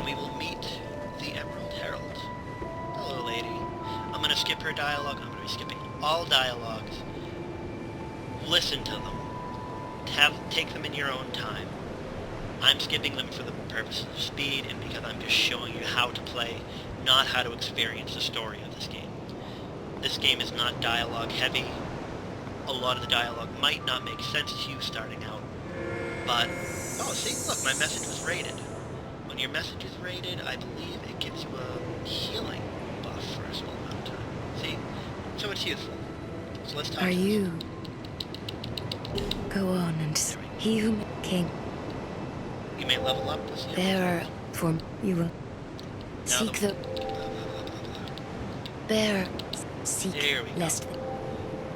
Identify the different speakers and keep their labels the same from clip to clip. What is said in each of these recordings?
Speaker 1: and we will meet the Emerald Herald. Hello, lady. I'm going to skip her dialogue. I'm going to be skipping all dialogues. Listen to them. Take them in your own time. I'm skipping them for the purpose of speed and because I'm just showing you how to play, not how to experience the story of this game. This game is not dialogue heavy. A lot of the dialogue might not make sense to you starting out, but... Oh, see? Look, my message was rated. When your message is rated, I believe it gives you a healing buff for a small amount of time. See? So it's useful. So let's talk
Speaker 2: Are
Speaker 1: to this.
Speaker 2: you? Go on and he who came.
Speaker 1: You may level up this healing.
Speaker 2: There are for you will seek the bear. Seek
Speaker 1: There we go.
Speaker 2: lest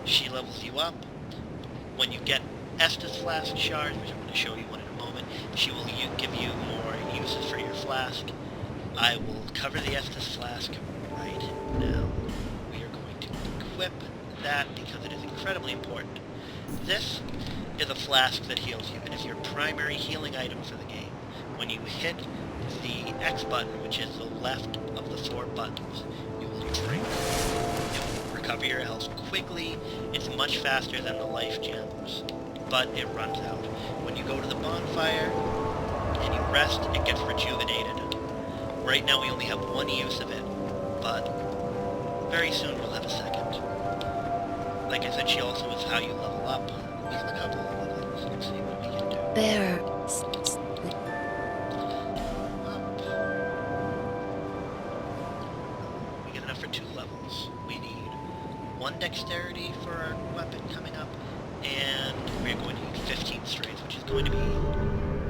Speaker 1: She levels you up. When you get Estus Flask shards, which I'm going to show you one in a moment, she will give you more uses for your flask. I will cover the Estus Flask right now. We are going to equip that because it is incredibly important. This is a flask that heals you. It is your primary healing item for the game. When you hit the X button, which is the left of the 4 buttons, you will drink. It will recover your health quickly. It's much faster than the life gems, but it runs out. When you go to the bonfire and you rest, it gets rejuvenated. Right now we only have 1 use of it, but very soon we'll have a second. Like I said, she also is how you level up. We have a couple of levels. Let's see what we can do.
Speaker 2: bear.
Speaker 1: We get enough for 2 levels. We need 1 dexterity for our weapon coming up, and we're going to need 15 strength, which is going to be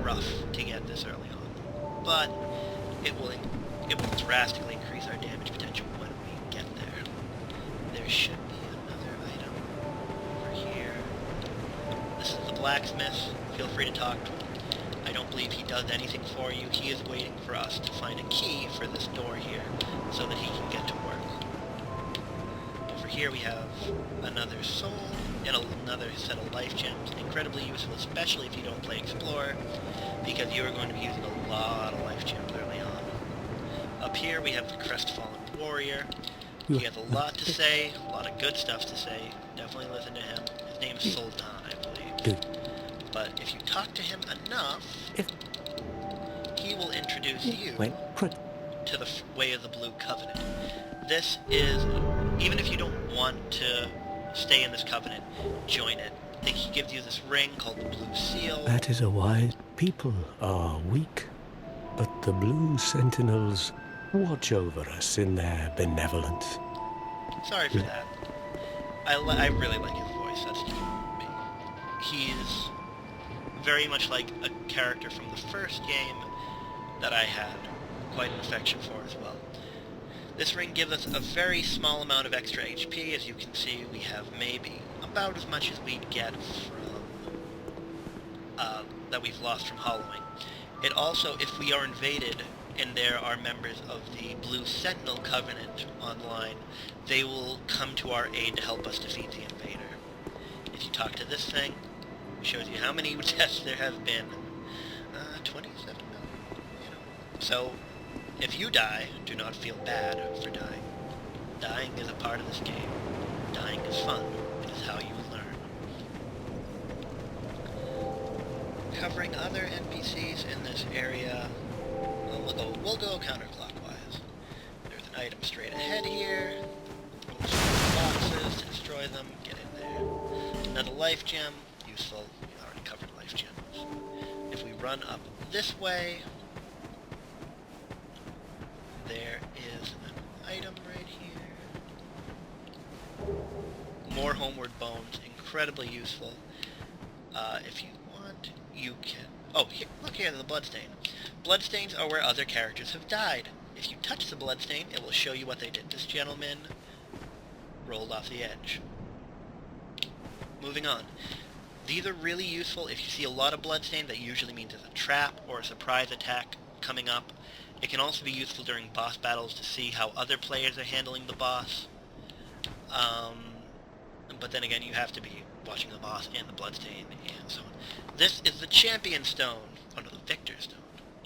Speaker 1: rough to get this early on. But it will drastically increase our damage potential when we get there. There should be another item over here. This is the blacksmith. Feel free to talk to him. I don't believe he does anything for you. He is waiting for us to find a key for this door here so that he can get to work. Over here we have another soul and another set of life gems. Incredibly useful, especially if you don't play Explorer, because you are going to be using a lot of life gems early on. Up here we have the Crestfallen Warrior. He has a lot to say, a lot of good stuff to say. Definitely listen to him. His name is Sultan, I believe. But if you talk to him enough, he will introduce you to the way of the Blue Covenant. This is, even if you don't want to stay in this covenant, join it. He gives you this ring called the Blue Seal.
Speaker 3: That is a wise people are weak, but the Blue Sentinels watch over us in their benevolence.
Speaker 1: Sorry for that. I really like his voice. That's just me. He's very much like a character from the first game that I had quite an affection for as well. This ring gives us a very small amount of extra HP. As you can see, we have maybe about as much as we'd get from that we've lost from hollowing. It also, if we are invaded and there are members of the Blue Sentinel Covenant online, they will come to our aid to help us defeat the invader. If you talk to this thing, it shows you how many deaths there have been. 27 million. So, if you die, do not feel bad for dying. Dying is a part of this game. Dying is fun. It is how you learn. Covering other NPCs in this area, we'll go counterclockwise. There's an item straight ahead here. Throw some boxes to destroy them. Get in there. Another life gem. Useful. We already covered life gems. If we run up this way, there is an item right here. More homeward bones. Incredibly useful. If you want, you can... Oh, here, look here, the bloodstain. Bloodstains are where other characters have died. If you touch the bloodstain, it will show you what they did. This gentleman rolled off the edge. Moving on. These are really useful. If you see a lot of bloodstain, that usually means there's a trap or a surprise attack coming up. It can also be useful during boss battles to see how other players are handling the boss. But then again, you have to be watching the boss and the bloodstain and so on. This is the Champion Stone, under the Victor Stone.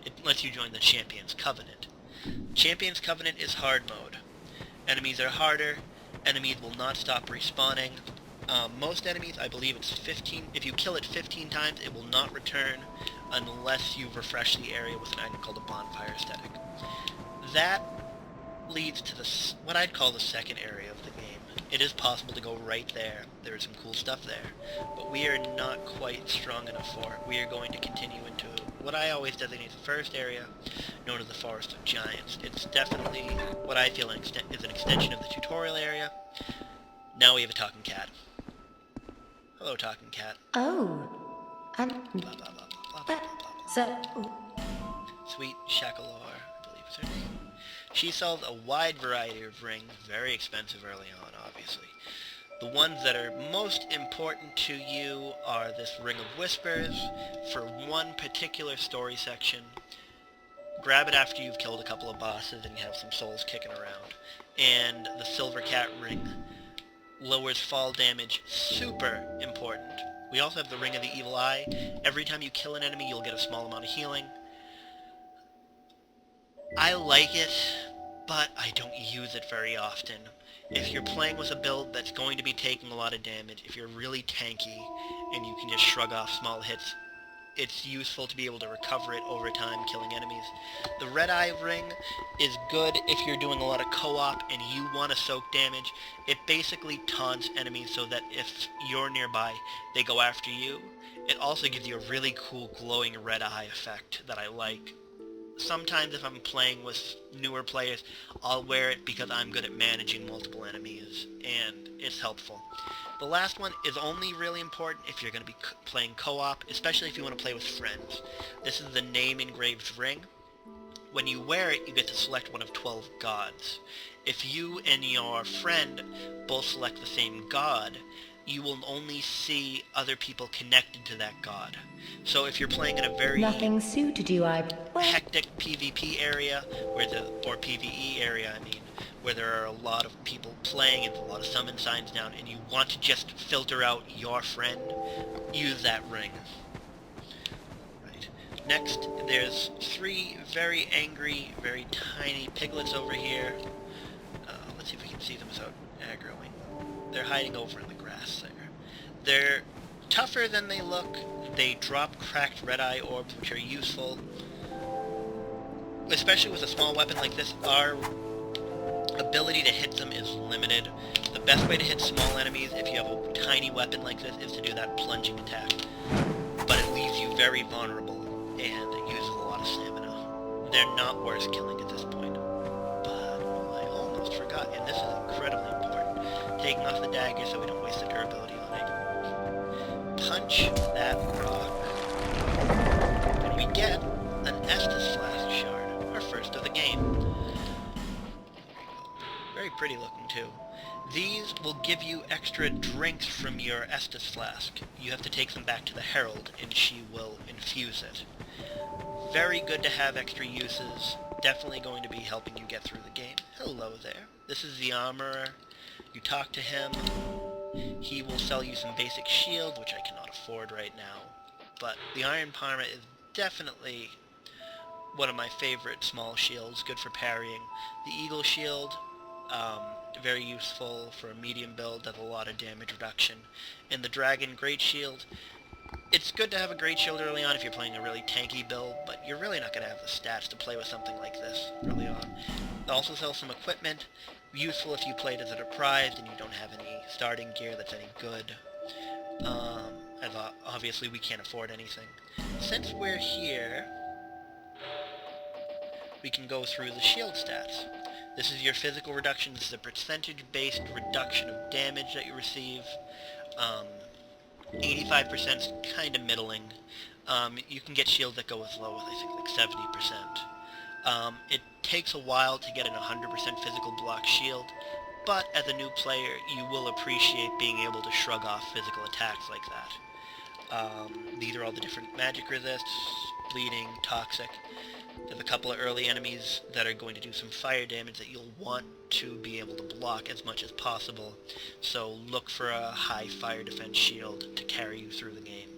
Speaker 1: It lets you join the Champions Covenant. Champions Covenant is hard mode. Enemies are harder, enemies will not stop respawning. Most enemies, I believe it's 15, if you kill it 15 times, it will not return unless you refresh the area with an item called a bonfire aesthetic. That leads to what I'd call the second area of the game. It is possible to go right there. There is some cool stuff there. But we are not quite strong enough for it. We are going to continue into what I always designate the first area, known as the Forest of Giants. It's definitely what I feel is an extension of the tutorial area. Now we have a talking cat. Hello, talking cat.
Speaker 2: Oh, and
Speaker 1: Blah, blah, blah, blah, blah, blah, blah, blah.
Speaker 2: so
Speaker 1: Sweet Shakalor, I believe is her name. She sells a wide variety of rings, very expensive early on, obviously. The ones that are most important to you are this Ring of Whispers for one particular story section. Grab it after you've killed a couple of bosses and you have some souls kicking around. And the Silver Cat Ring lowers fall damage, super important. We also have the Ring of the Evil Eye. Every time you kill an enemy, you'll get a small amount of healing. I like it, but I don't use it very often. If you're playing with a build that's going to be taking a lot of damage, if you're really tanky and you can just shrug off small hits, it's useful to be able to recover it over time killing enemies. The Red Eye Ring is good if you're doing a lot of co-op and you want to soak damage. It basically taunts enemies so that if you're nearby, they go after you. It also gives you a really cool glowing red eye effect that I like. Sometimes if I'm playing with newer players, I'll wear it because I'm good at managing multiple enemies, and it's helpful. The last one is only really important if you're going to be playing co-op, especially if you want to play with friends. This is the Name Engraved Ring. When you wear it, you get to select one of 12 gods. If you and your friend both select the same god, you will only see other people connected to that god. So if you're playing in a very
Speaker 2: nothing suited you,
Speaker 1: hectic PvP area, or PvE area, where there are a lot of people playing and a lot of summon signs down, and you want to just filter out your friend, use that ring. Right. Next, there's 3 very angry, very tiny piglets over here. Let's see if we can see them without aggroing. They're hiding over in the grass there. They're tougher than they look. They drop cracked red-eye orbs, which are useful. Especially with a small weapon like this, our ability to hit them is limited. The best way to hit small enemies, if you have a tiny weapon like this, is to do that plunging attack. But it leaves you very vulnerable, and it uses a lot of stamina. They're not worth killing at this point. But I almost forgot, and this is incredibly important. Taking off the dagger so we don't waste the durability on it. Punch that rock. And we get an Estus Flask shard, our first of the game. Very pretty looking too. These will give you extra drinks from your Estus Flask. You have to take them back to the Herald and she will infuse it. Very good to have extra uses. Definitely going to be helping you get through the game. Hello there. This is the Armorer. You talk to him. He will sell you some basic shield, which I cannot afford right now. But the Iron Parma is definitely one of my favorite small shields. Good for parrying. The Eagle Shield, very useful for a medium build, does a lot of damage reduction. And the Dragon Great Shield, it's good to have a Great Shield early on if you're playing a really tanky build, but you're really not going to have the stats to play with something like this early on. They also sell some equipment, useful if you played as a deprived and you don't have any starting gear that's any good. As obviously we can't afford anything. Since we're here, we can go through the shield stats. This is your physical reduction. This is a percentage-based reduction of damage that you receive. 85% is kind of middling. You can get shields that go as low as, I think, like 70%. It takes a while to get an 100% physical block shield, but as a new player, you will appreciate being able to shrug off physical attacks like that. These are all the different magic resists, bleeding, toxic. There's a couple of early enemies that are going to do some fire damage that you'll want to be able to block as much as possible, so look for a high fire defense shield to carry you through the game.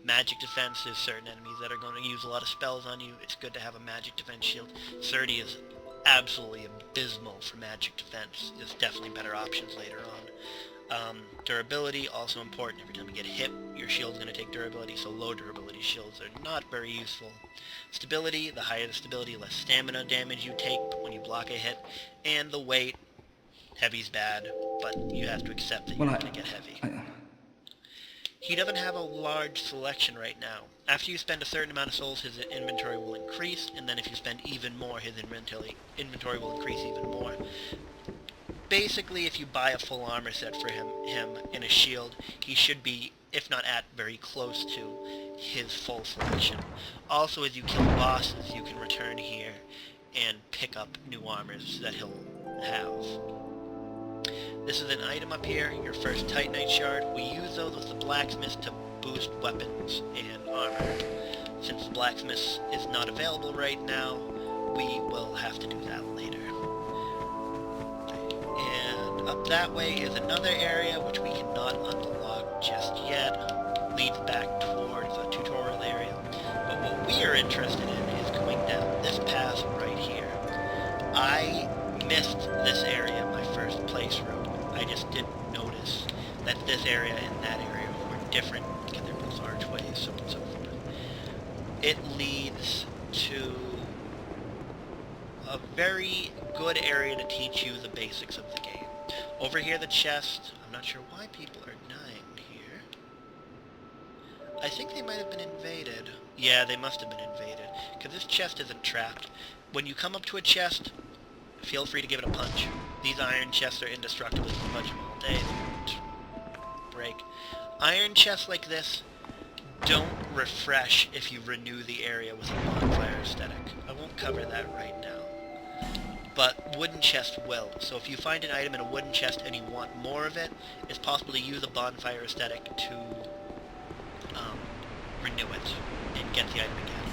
Speaker 1: Magic defense, there's certain enemies that are going to use a lot of spells on you. It's good to have a magic defense shield. 30 is absolutely abysmal for magic defense. There's definitely better options later on. Durability, also important. Every time you get hit, your shield's going to take durability, so low durability shields are not very useful. Stability, the higher the stability, less stamina damage you take when you block a hit. And the weight, heavy's bad, but you have to accept that you're going to get heavy. He doesn't have a large selection right now. After you spend a certain amount of souls, his inventory will increase, and then if you spend even more, his inventory will increase even more. Basically, if you buy a full armor set for him and a shield, he should be, if not at, very close to his full selection. Also, as you kill bosses, you can return here and pick up new armors that he'll have. This is an item up here, your first Titanite shard. We use those with the blacksmith to boost weapons and armor. Since the blacksmith is not available right now, we will have to do that later. And up that way is another area which we cannot unlock just yet. Leads back towards a tutorial area. But what we are interested in is going down this path right here. I missed this area my first playthrough. I just didn't notice that this area and that area were different because they're both archways, so on and so forth. It leads to a very good area to teach you the basics of the game. Over here, the chest. I'm not sure why people are dying here. I think they might have been invaded. Yeah, they must have been invaded, because this chest isn't trapped. When you come up to a chest, feel free to give it a punch. These iron chests are indestructible. You can punch them all day. They won't break. Iron chests like this don't refresh if you renew the area with a bonfire aesthetic. I won't cover that right now. But wooden chests will. So if you find an item in a wooden chest and you want more of it, it's possible to use a bonfire aesthetic to renew it and get the item again.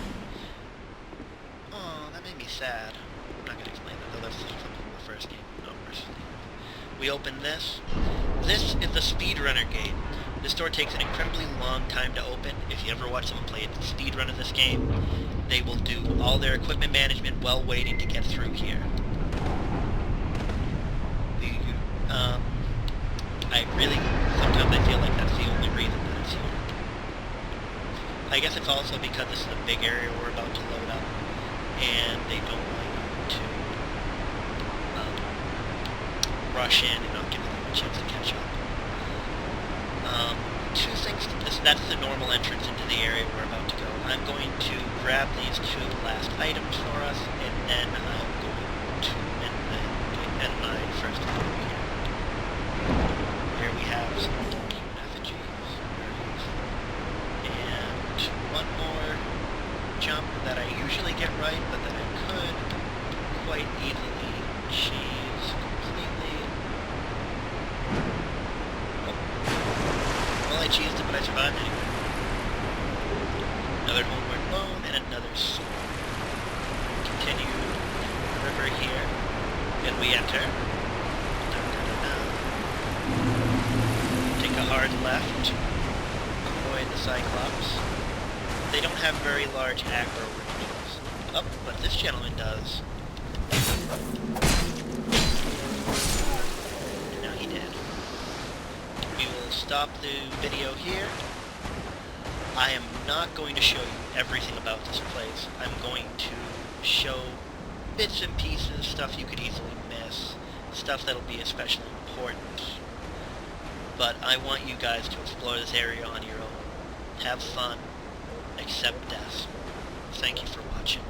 Speaker 1: Oh, that made me sad. I'm not going to explain that, though. That's something from the first game. No, first game. We open this. This is the speedrunner gate. This door takes an incredibly long time to open. If you ever watch someone play a speedrun of this game, they will do all their equipment management while waiting to get through here. Sometimes I feel like that's the only reason that it's here. I guess it's also because this is a big area we're about to load up, and they don't want you to rush in and not give them a chance to catch up. Two things to this. That's the normal entrance into the area we're about to go. I'm going to grab these two last items for us, and then I'm going to end my first video here. Here we have some human effigies. And one more jump that I usually get right, but that I could quite easily cheese completely. Well, I cheesed it, but I survived anyway. Another homeward bone, and another sword. Continue the river here, and we enter. Take a hard left, avoid the Cyclops. They don't have very large aggro ranges. Oh, but this gentleman does. Now he did. We will stop the video here. I am not going to show you everything about this place. I'm going to show bits and pieces, stuff you could easily miss, stuff that'll be especially important. But I want you guys to explore this area on your own. Have fun. Accept death. Thank you for watching.